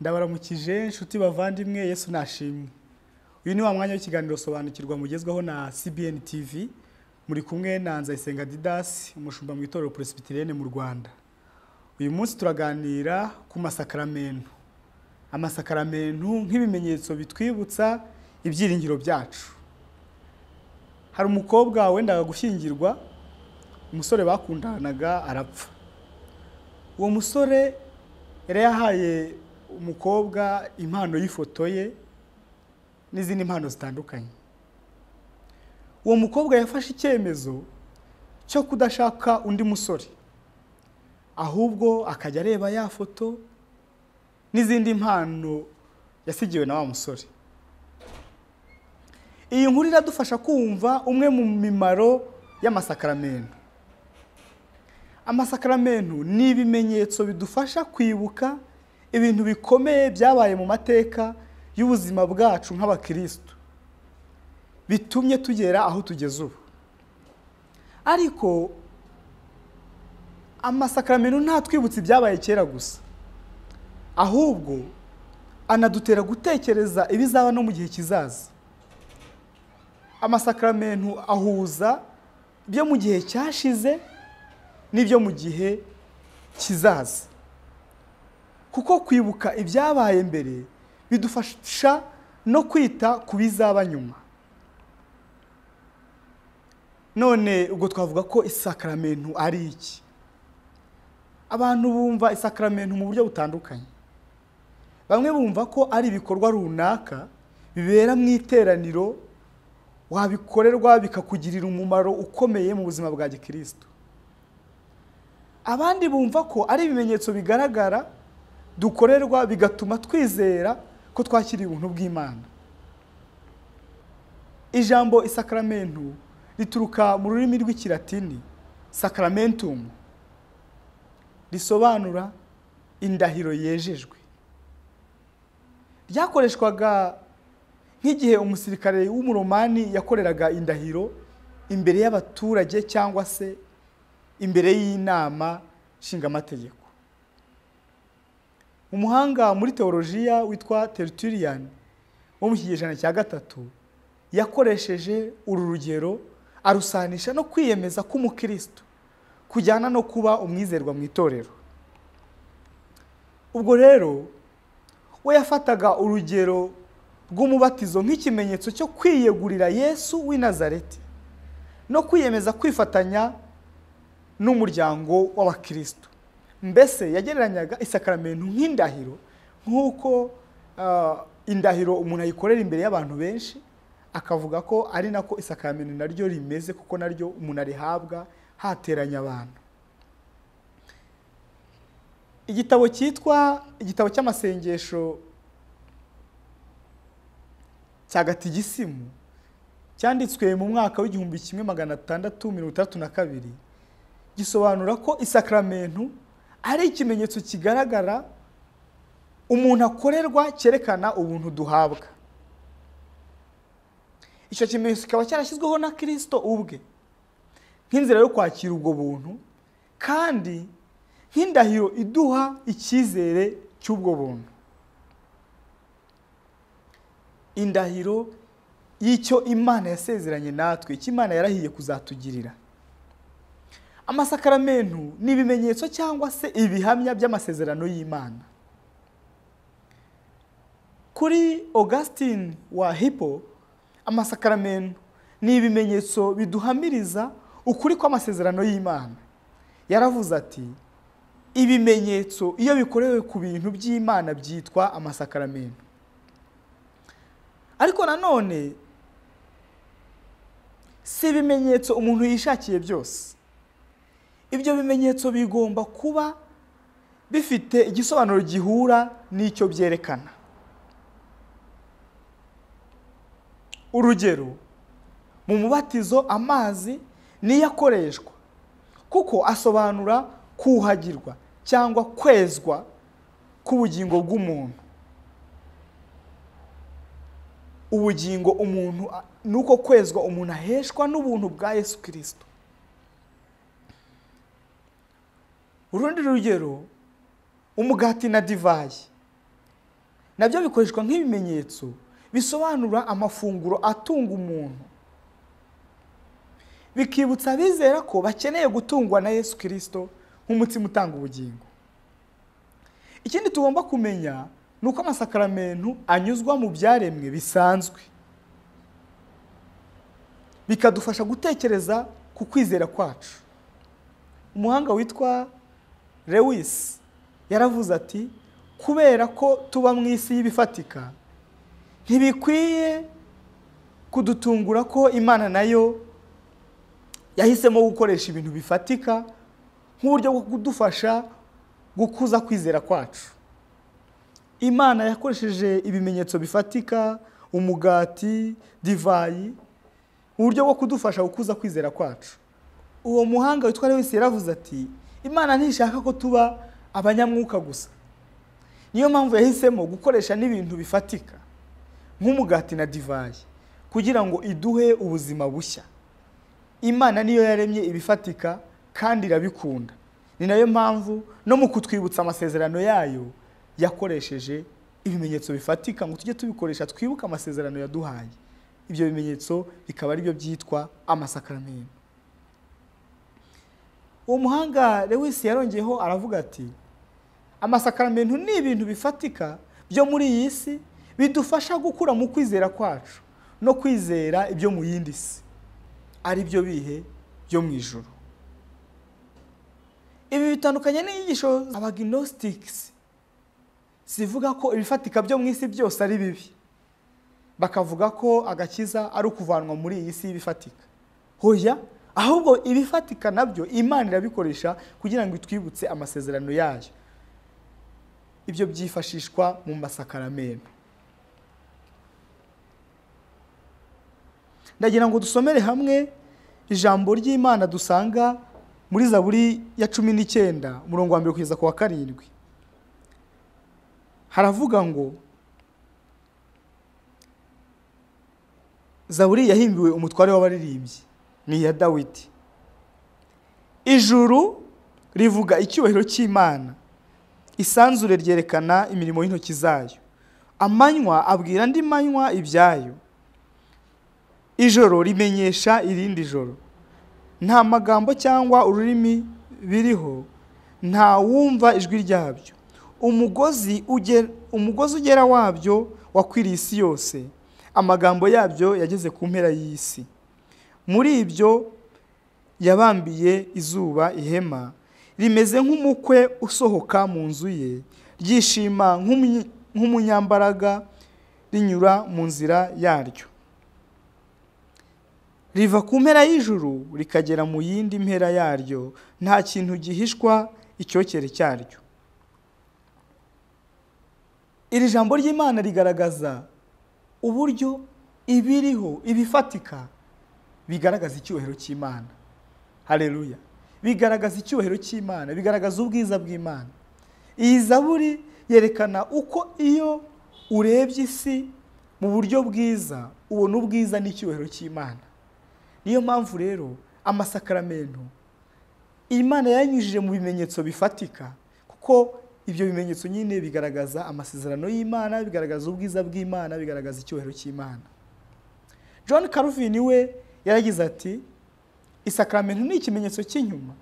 Ndabaramukije inshuti bavandimwe Yesu nashimwe. Uyu ni wa mwanya w'ikiganiro sobanukirwa mugezweho na CBN TV. Muri kumwe na Nzayisenga Didas, umushumba mu itorero Presbyterienne mu Rwanda. Uyu munsi turaganira ku masakaramentu. Amasakaramentu nk'ibimenyetso bitwibutsa ibyiringiro byacu. Hari umukobwa wendaga gushyingirwa, umusore bakundanaga arapfa. Uwo musore yari yahaye umukobwa impano y'ifoto ye n'izindi impano zitandukanye. Uwo mukobwa yafashe icyemezo cyo kudashaka undi musore, ahubwo akajya areba ya foto n'izindi impano yasigiwe na wa musore. Iyi nkuru iradufasha kumva umwe mu mimaro y'amasakaramentu. Amasakaramentu ni ibimenyetso bidufasha kwibuka ibintu bikomeye byabaye mu mateka y'ubuzima bwacu nk'abakristo, bitumye tugera aho tugeze ubu. Ariko amasakaramentu ntatwibutsa ibyabaye kera gusa, ahubwo anadutera gutekereza ibizaba no mu gihe kizaza. Amasakaramentu ahuza ibyo mu gihe cyashize n'ibyo mu gihe kizaza, kuko kwibuka ibyabaye mbere bidufasha no kwita ku bizaba nyuma. None ubwo twavuga ko isakaramentu ari iki? Abantu bumva isakaramentu mu buryo butandukanye. Bamwe bumva ko ari ibikorwa runaka bibera mu iteraniro, wabikorerwa bikakugirira umumaro ukomeye mu buzima bwa gikristo. Abandi bumva ko ari ibimenyetso bigaragara dukorerwa bigatuma twizera ko twakiriye ubuntu bw'Imana. Ijambo isakaramentu rituruka mu rurimi rw'Ikilatini sacramentum, risobanura indahiro yejejwe. Ryakoreshwaga nk'igihe umusirikare w'umuromani yakoreraga indahiro imbere y'abaturage cyangwa se imbere y'inama nshingamategeko. Umuhanga muri teolojiya witwa Tertullian wo mu kinyejana cya gatatu yakoresheje uru rugero arusanisha no kwiyemeza k'umukristo kujyana no kuba umwizerwa mu itorero. Ubwo rero we yafataga urugero rw'umubatizo nk'ikimenyetso cyo kwiyegurira Yesu w'i Nazareti no kwiyemeza kwifatanya n'umuryango w'abakristo. Mbese yagereranyaga isakaramentu nk'indahiro, nk'uko indahiro umuntu ayikorera imbere y'abantu benshi, akavuga ko ari nako isakaramentu naryo rimeze, kuko naryo umuntu arihabwa hateranya abantu. Igitabo cyitwa igitabo cy'amasengesho cya Gatigisimu cyanditswe mu mwaka w'igihumbi 1632 gisobanura ko isakaramentu ari ikimenyetso kigaragara umuntu akorerwa cyerekana ubuntu duhabwa. Icyo kimenyetso kikaba cyarashyizweho na Kristo ubwe nk'inzira yo kwakira ubwo buntu, kandi nk'indahiro iduha icyizere cy'ubwo buntu. Indahiro y'icyo Imana yasezeranye natwe, icyo Imana yarahiye kuzatugirira. Amasakaramentu ni ibimenyetso cyangwa se ibihamya by'amasezerano y'Imana. Kuri Augustine wa Hippo, amasakaramentu ni ibimenyetso biduhamiriza ukuri kw'amasezerano y'Imana. Yaravuze ati, ibimenyetso iyo bikorewe ku bintu by'Imana byitwa amasakaramentu. Ariko nanone si ibimenyetso umuntu yishakiye byose. Ibyo bimenyetso bigomba kuba bifite igisobanuro gihura n'icyo byerekana. Urugero, mu mubatizo amazi niyo akoreshwa kuko asobanura kuhagirwa cyangwa kwezwa k'ubugingo bw'umuntu. Ubugingo umuntu nuko kwezwa umuntu aheshwa n'ubuntu bwa Yesu Kristo. Urundi rugero, umugati na divayi nabyo bikoreshwa nk'ibimenyetso bisobanura amafunguro atunga umuntu, bikibutsa abizera ko bakeneye gutungwa na Yesu Kristo nk'umutsima utanga ubugingo. Ikindi tugomba kumenya ni uko amasakaramentu anyuzwa mu byaremwe bisanzwe, bikadufasha gutekereza ku kwizera kwacu. Umuhanga witwa Lewis yaravuze ati, kubera ko tuba mu isi y'ibifatika, ntibikwiye kudutungura ko Imana nayo yahisemo gukoresha ibintu bifatika nk'uburyo bwo kudufasha gukuza kwizera kwacu. Imana yakoresheje ibimenyetso bifatika, umugati, divayi, uburyo bwo kudufasha gukuza kwizera kwacu. Uwo muhanga witwa Lewis yaravuze ati, Imana ntishaka ko tuba abanyamwuka gusa, niyo mpamvu yahisemo gukoresha n'ibintu bifatika nk'umugati na divayi kugira ngo iduhe ubuzima bushya. Imana niyo yaremye ibifatika kandi irabikunda, ni nayo mpamvu no mu kutwibutsa amasezerano yayo yakoresheje ibimenyetso bifatika ngo tujye tubikoresha twibuka amasezerano yaduhaye. Ibyo bimenyetso bikaba ari byo byitwa amasakaramentu. Uwo muhanga Lewis yarongeyeho aravuga ati, amasakaramentu ni ibintu bifatika byo muri iyi si bidufasha gukura mu kwizera kwacu no kwizera ibyo mu yindi si, ari byo bihe byo mu ijuru. Ibi bitandukanye n'inyigisho abagnostics zivuga ko ibifatika byo mu isi byose ari bibi, bakavuga ko agakiza ari ukuvanwa muri iyi si y'ibifatika. Hoya, ahubwo ibifatika nabyo Imana irabikoresha kugira ngo itwibutse amasezerano yayo. Ibyo byifashishwa mu masakaramentu. Ndagira ngo dusomere hamwe ijambo ry'Imana dusanga muri Zaburi ya 19 umurongo wa 1 kugeza ku wa 7. Haravuga ngo, Zaburi yahimbiwe umutware w'abaririmbyi, ni iya Dawidi. Ijuru rivuga icyubahiro cy'Imana, isanzure ryerekana imirimo y'intoki zayo. Amanywa abwira andi manywa ibyayo, ijoro rimenyesha irindi joro. Nta magambo cyangwa ururimi biriho, nta wumva ijwi ryabyo. Umugozi ugera wabyo wakwiriye isi yose, amagambo yabyo yageze ku mpera y'isi. Muri ibyo yabambiye izuba ihema, rimeze nk'umukwe usohoka mu nzu ye, ryishima nk'umunyambaraga rinyura mu nzira yaryo. Riva ku mpera y'ijuru rikagera mu yindi mpera yaryo, nta kintu gihishwa icyokere cyaryo. Iri jambo ry'Imana rigaragaza uburyo ibiriho ibifatika bigaragaza icyubahiro cy'Imana. Haleluya. Bigaragaza icyubahiro cy'Imana, bigaragaza ubwiza bw'Imana. Iyi Zaburi yerekana uko iyo urebye isi mu buryo bwiza ubona ubwiza n'icyubahiro cy'Imana. Niyo mpamvu rero amasakaramentu Imana yanyujije mu bimenyetso bifatika, kuko ibyo bimenyetso nyine bigaragaza amasezerano y'Imana, bigaragaza ubwiza bw'Imana, bigaragaza icyubahiro cy'Imana. John Calvin we yaragize ati, isakaramentu ni ikimenyetso cy'inyuma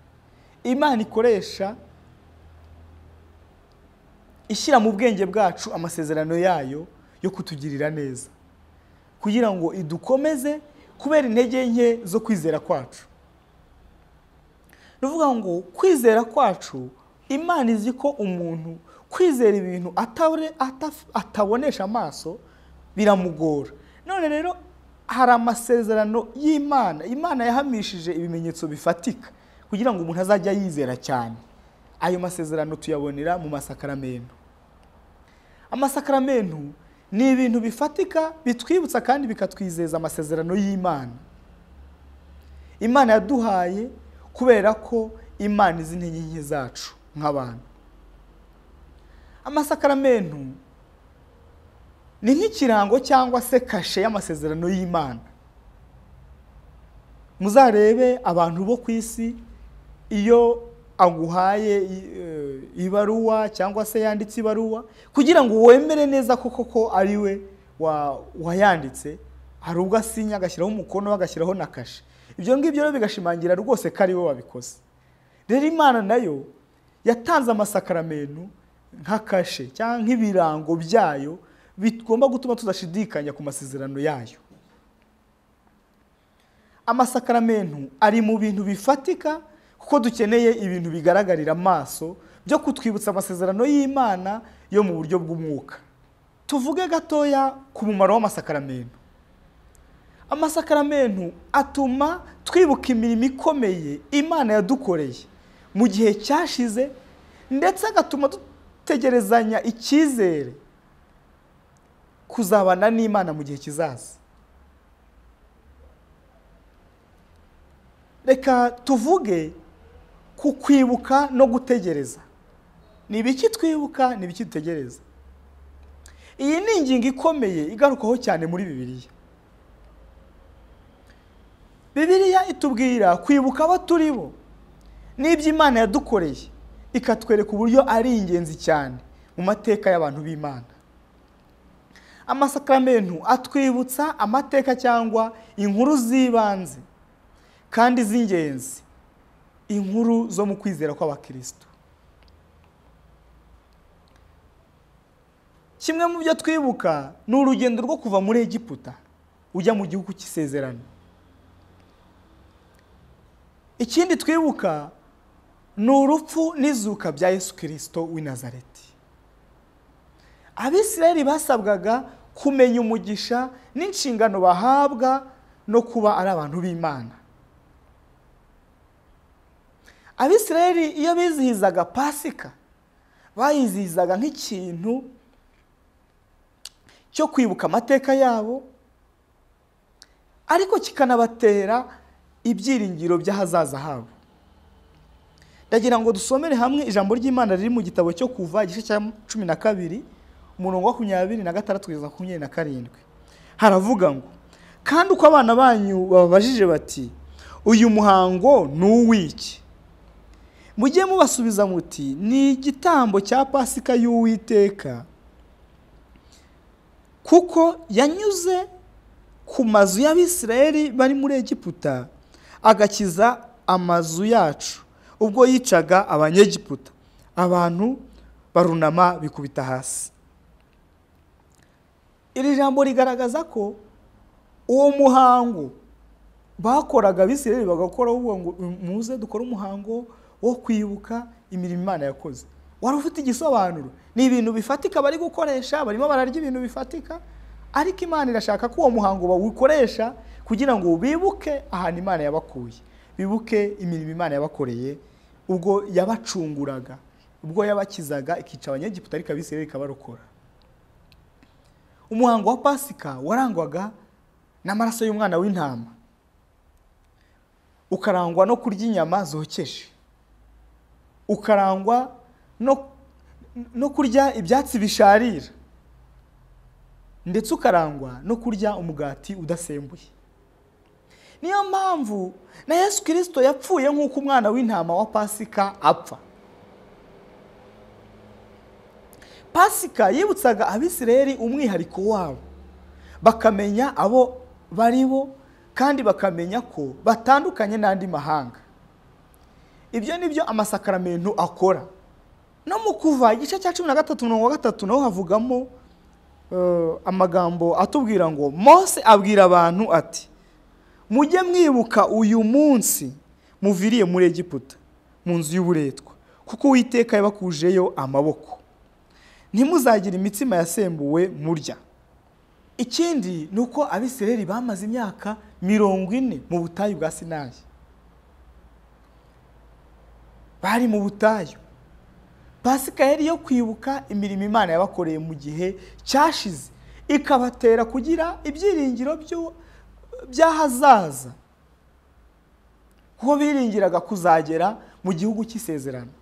Imana ikoresha ishyira mu bwenge bwacu amasezerano yayo yo kutugirira neza, kugira ngo idukomeze kubera intege nke zo kwizera kwacu. Nuvuga ngo kwizera kwacu, Imana izi ko umuntu kwizera ibintu atabonesha amaso biramugora. None rero hari amasezerano y'Imana, Imana yahamishije ibimenyetso bifatika kugira ngo umuntu azajya yizera cyane. Ayo masezerano tuyabonera mu masakaramentu. Amasakaramentu ni ibintu bifatika bitwibutsa kandi bikatwizeza amasezerano y'Imana. Imana yaduhaye kubera ko Imana izi intege nke zacu nk'abantu. Amasakaramentu ni nk'ikirango cyangwa se kashe y'amasezerano y'Imana. Muzarebe abantu bo ku isi iyo aguhaye ibaruwa cyangwa se yanditse ibaruwa kugira ngo wemere neza ko ari we wayanditse, hari ubwo asinya agashyiraho umukono agashyiraho na kashe. Ibyo ngibyo rero bigashimangira rwose ko ari we wabikoze. Rero Imana nayo yatanze amasakaramentu nka kashe cyangwa nk'ibirango byayo bigomba gutuma tudashidikanya ku masezerano yayo. Amasakaramentu ari mu bintu bifatika kuko dukeneye ibintu bigaragarira amaso byo kutwibutsa amasezerano y'Imana yo mu buryo bw'umwuka. Tuvuge gatoya ku mumaro w'amasakaramentu. Amasakaramentu atuma twibuka imirimo ikomeye Imana yadukoreye mu gihe cyashize, ndetse agatuma dutegerezanya icyizere kuzabana n'Imana mu gihe kizaza. Reka tuvuge ku kwibuka no gutegereza. Ni ibiki twibuka, ni ibiki dutegereza? Iyi ni ingingo ikomeye igarukaho cyane muri Bibiliya. Bibiliya itubwira kwibuka abo turi bo n'ibyo Imana yadukoreye, ikatwereka uburyo ari ingenzi cyane mu mateka y'abantu b'Imana. Amasakaramentu atwibutsa amateka cyangwa inkuru z'ibanze kandi z'ingenzi, inkuru zo mu kwizera kw'abakristo. Kimwe mu byo twibuka ni urugendo rwo kuva muri Egiputa ujya mu gihugu cy'isezerano. Ikindi twibuka ni urupfu n'izuka bya Yesu Kristo w'i Nazareti. Abisirayeli basabwaga kumenya umugisha n'inshingano bahabwa no kuba ari abantu b'Imana. Abisirayeli iyo bizihizaga Pasika bayizihizaga nk'ikintu cyo kwibuka amateka yabo, ariko kikanabatera ibyiringiro by'ahazaza habo. Ndagira ngo dusomere hamwe ijambo ry'Imana riri mu gitabo cyo Kuva igice cya 12 umurongo wa 26 kugeza 27. Haravuga ngo, kandi uko abana banyu babajije bati uyu muhango ni uw'iki, mujye mubasubiza muti ni igitambo cya Pasika y'Uwiteka, kuko yanyuze ku mazu y'Abisirayeli bari muri Egiputa agakiza amazu yacu ubwo yicaga abanyegiputa, abantu barunama bikubita hasi. Iri jambo rigaragaza ko uwo muhango bakoraga Abisirayeli bagakora uwo ngo muze dukora umuhango wo kwibuka imirimo Imana yakoze. Wari ufite igisobanuro, ni ibintu bifatika bari gukoresha, barimo bararya ibintu bifatika, ariko Imana irashaka ko uwo muhango bawukoresha kugira ngo bibuke ahantu Imana yabakuye, bibuke imirimo Imana yabakoreye ubwo yabacunguraga, ubwo yabakizaga ikica abanyegiputa ariko Abisirayeli ikabarokora. Umuhango wa Pasika warangwaga n'amaraso y'umwana w'intama, ukarangwa no kurya inyama zokeje, ukarangwa no kurya ibyatsi bisharira, ndetse ukarangwa no kurya umugati udasembuye. Niyo mpamvu na Yesu Kristo yapfuye nk'uko umwana w'intama wa Pasika apfa. Pasika yibutsaga Abisirayeli umwihariko wabo, bakamenya abo bari bo kandi bakamenya ko batandukanye n'andi mahanga. Ibyo nibyo amasakaramentu akora. No mu Kuva igice cya 13 naho havugamo amagambo atubwira ngo, Mose abwira abantu ati mujye mwibuka uyu munsi muviriye muri Egiputa mu nzu y'uburetwa, kuko Uwiteka yabakujeyo amaboko, ntimuzagira imitsima yasembuwe murya. Ikindi nuko Abisirayeli bamaze imyaka 40 mu butayu bwa Sinayi, bari mu butayu. Pasika yari yo kwibuka imirimo Imana yabakoreye mu gihe cyashize, ikabatera kugira ibyiringiro by'ahazaza, kuko biringiraga kuzagera mu gihugu cy'isezerano.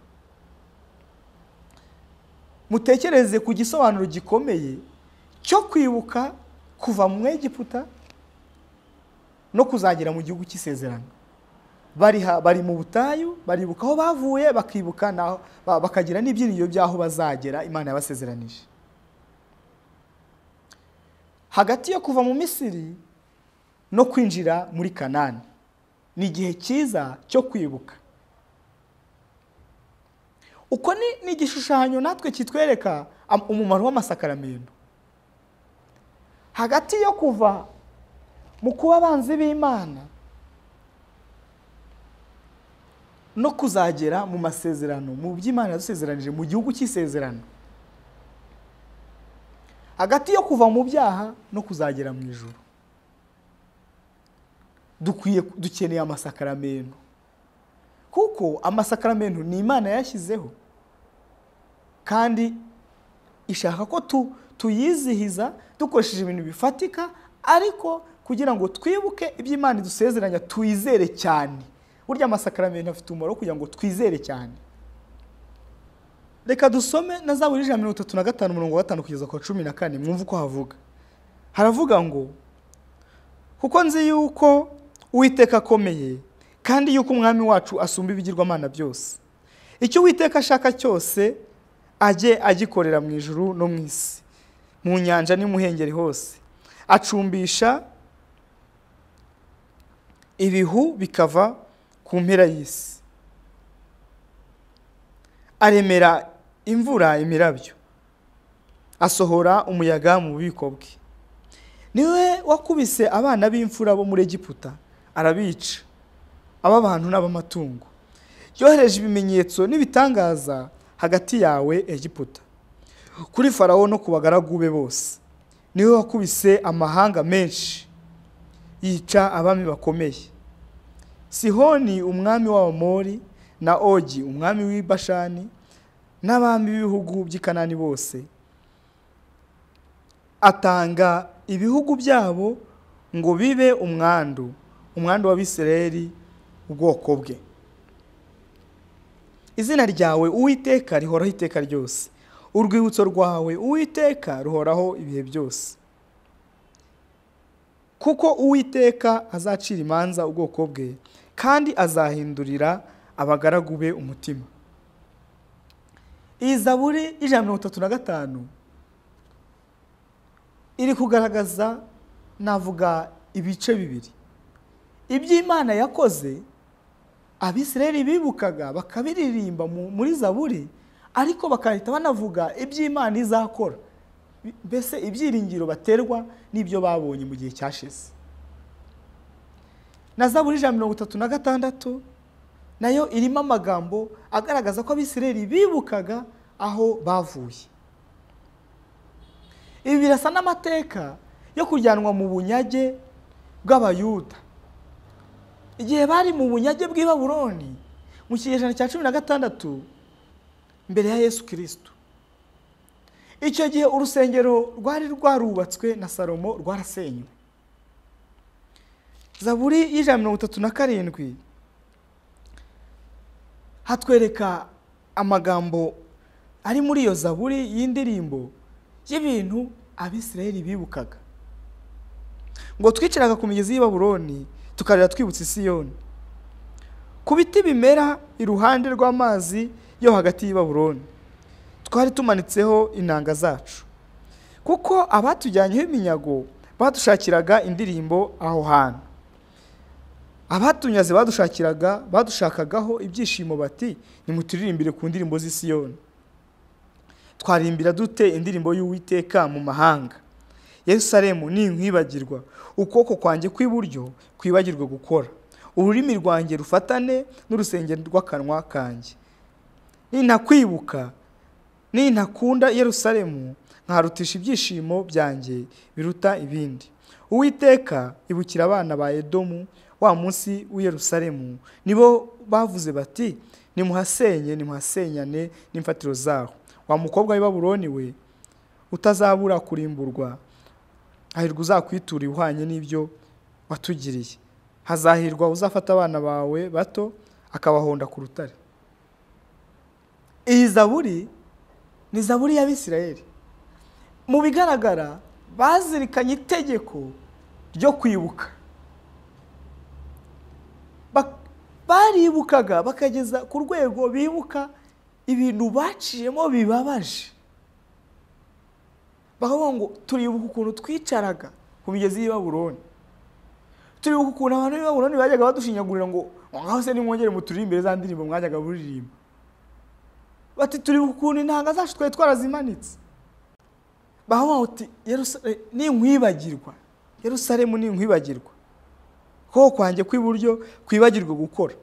Mutekereze ku gisobanuro gikomeye cyo kwibuka kuva mu Egiputa no kuzagera mu gihugu cy'isezerano. bari mu butayu, baribuka aho bavuye, bakibuka bakagira n'ibyiringiro by'aho bazagera Imana yabasezeranije. Hagati yo kuva mu Misiri no kwinjira muri Kanani ni igihe cyiza cyo kwibuka. Uko ni igishushanyo natwe kitwereka umumaro w'amasakaramentu. Hagati yo kuva mu kuba abanzi b'Imana no kuzagera mu masezerano, mu by'Imana yadusezeranije mu gihugu cy'isezerano. Hagati yo kuva mu byaha no kuzagera mu ijuru, dukeneye amasakaramentu, kuko amasakaramentu ni Imana yashyizeho kandi ishaka ko tuyizihiza dukoresheje ibintu bifatika, ariko kugira ngo twibuke iby'Imana idusezeranya tuyizere cyane. Burya amasakaramentu afite umumaro kugira ngo twizere cyane. Reka dusome na Zaburi 135:5 kugeza ku 14, mwumva uko havuga. Haravuga ngo, kuko nzi yuko Uwiteka akomeye kandi yuko umwami wacu asumba ibigirwamana byose. Icyo Uwiteka ashaka cyose ajye agikorera mu ijuru no mu isi, mu nyanja n'imuhengeri hose. Acumbisha ibihu bikava ku mpera y'isi, aremera imvura imirabyo, asohora umuyaga mu bubiko bwe. Niwe wakubise abana b'imfura bo muri Egiputa, arabica, ab'abantu n'ab'amatungo. Yohereje ibimenyetso n'ibitangaza hagati yawe Egiputa, kuri Farawo no ku bagaragu be bose. Niwe wakubise amahanga menshi, yica abami bakomeye. Sihoni umwami w'Abamori na Ogi umwami w'i Bashani n'abami b'ibihugu by'i Kanani bose. Atanga ibihugu byabo ngo bibe umwandu w'Abisirayeli ubwoko bwe. Izina ryawe Uwiteka rihoraho iteka ryose, urwibutso rwawe Uwiteka ruhoraho ibihe byose. Kuko Uwiteka azacira imanza ubwoko bwe kandi azahindurira abagaragu be umutima. Iyi Zaburi 135 iri kugaragaza, navuga, ibice bibiri. Iby'Imana yakoze Abisirayeli bibukaga bakabiririmba muri Zaburi, ariko bakahita banavuga iby'Imana izakora, mbese ibyiringiro baterwa n'ibyo babonye mu gihe cyashize. Na Zaburi 136 nayo irimo amagambo agaragaza ko Abisirayeli bibukaga aho bavuye. Ibi birasa n'amateka yo kujyanwa mu bunyage bw'Abayuda, igihe bari mu bunyage bw'i Babuloni mu kinyejana cya 16 mbere ya Yesu Kristo. Icyo gihe urusengero rwari rwarubatswe na Salomo rwarasenywe. Zaburi 137 hatwereka amagambo ari muri iyo Zaburi y'indirimbo y'ibintu Abisirayeli bibukaga. Ngo twiciraga ku migezi y'i Babuloni tukarira twibutse Siyoni, ku biti bimera iruhande rw'amazi yo hagati y'i Babuloni, twari tumanitseho inanga zacu, kuko abatujyanyeho iminyago badushakiraga indirimbo aho hantu. Abatunyaze badushakagaho ibyishimo, bati nimuturirimbire ku ndirimbo z'i Siyoni. Twarimbira dute indirimbo y'Uwiteka mu mahanga? Yerusalemu ninkwibagirwa, ukuboko kwanjye kw'iburyo kwibagirwe gukora, ururimi rwanjye rufatane n'urusengero rw'akanwa kanjye. Nintakwibuka, nintakunda Yerusalemu, nkarutisha ibyishimo byanjye biruta ibindi. Uwiteka ibukira abana ba Edomu wa munsi w'i Yerusalemu, nibo bavuze bati nimuhasenyane n'imfatiro zaho. Wa mukobwa w'i Babuloni we, utazabura kurimburwa, hahirwa uzakwitura ihwanye n'ibyo watugiriye. Hazahirwa uzafata abana bawe bato akabahonda ku rutare. Iyi Zaburi ni Zaburi y'Abisirayeli. Mu bigaragara bazirikanye itegeko ryo kwibuka. baribukaga bakageza ku rwego bibuka ibintu baciyemo bibabaje, bakavuga ngo turibuka ukuntu twicaraga ku migezi y'i Babuloni, turibuka ukuntu abantu b'i Babuloni bajyaga badushinyagurira ngo ngaho se nimwongere muturirimbe za ndirimbo mwajyaga buririmba, bati turibuka ukuntu intanga zacu twari twarazimanitse, bavuga bati ninkwibagirwa Yerusalemu ninkwibagirwa, ko kwanjye kw'iburyo kwibagirwa gukora.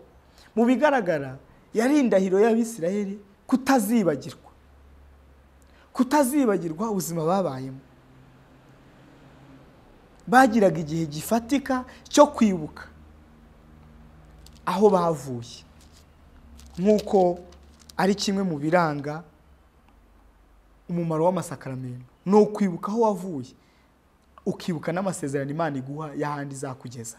Mu bigaragara yari indahiro y'Abisirayeli kutazibagirwa ubuzima babayemo. Bagiraga igihe gifatika cyo kwibuka aho bavuye, nk'uko ari kimwe mu biranga umumaro w'amasakaramentu, no kwibuka aho wavuye, ukibuka n'amasezerano Imana iguha y'ahandi izakugeza.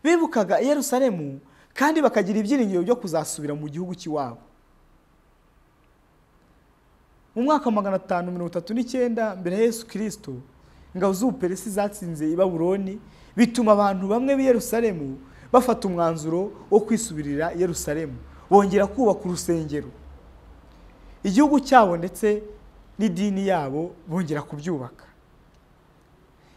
Bibukaga Yerusalemu kandi bakagira ibyiringiro byo kuzasubira mu gihugu cy'iwabo. Mu mwaka wa 539 mbere ya Yesu Kristo, ingabo z'Ubuperesi zatsinze i Babuloni, bituma abantu bamwe b'i Yerusalemu bafata umwanzuro wo kwisubirira Yerusalemu, bongera kubaka urusengero, igihugu cyabo ndetse n'idini yabo bongera kubyubaka.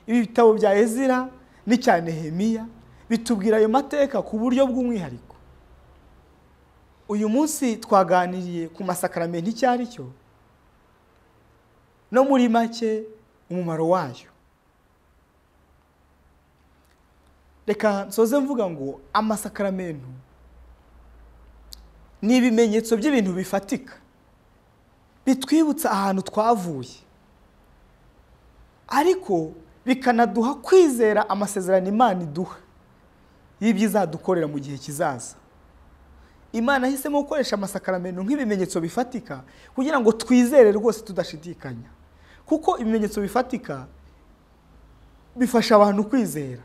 Ibi bitabo bya Ezira n'icya Nehemiya bitubwira ayo mateka ku buryo bw'umwihariko. Uyu munsi twaganiriye ku masakaramentu icyo ari cyo, no muri make umumaro wayo. Reka nsoze mvuga ngo amasakaramentu ni ibimenyetso by'ibintu bifatika bitwibutsa ahantu twavuye, ariko bikanaduha kwizera amasezerano Imana iduha y'ibyo izadukorera mu gihe kizaza. Imana yahisemo gukoresha amasakaramentu nk'ibimenyetso bifatika kugira ngo twizere rwose tudashidikanya, kuko ibimenyetso bifatika bifasha abantu kwizera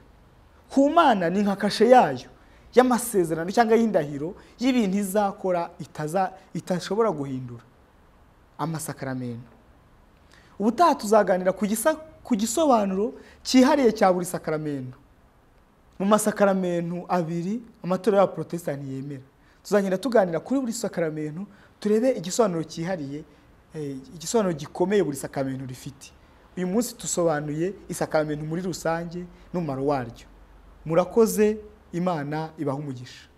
ku Mana. Ni nka kashe yayo y'amasezerano cyangwa y'indahiro y'ibintu izakora itashobora guhindura. Amasakaramentu, ubutaha tuzaganira ku gisobanuro cyihariye cya buri sakaramentu mu masakaramentu abiri amatorero y'Abaprotestani yemera. Tuzagenda tuganira kuri buri sakaramentu, turebe igisobanuro cyihariye, igisobanuro gikomeye buri sakaramentu rifite. Uyu munsi tusobanuye isakaramentu muri rusange n'umumaro waryo. Murakoze, Imana ibaha umugisha.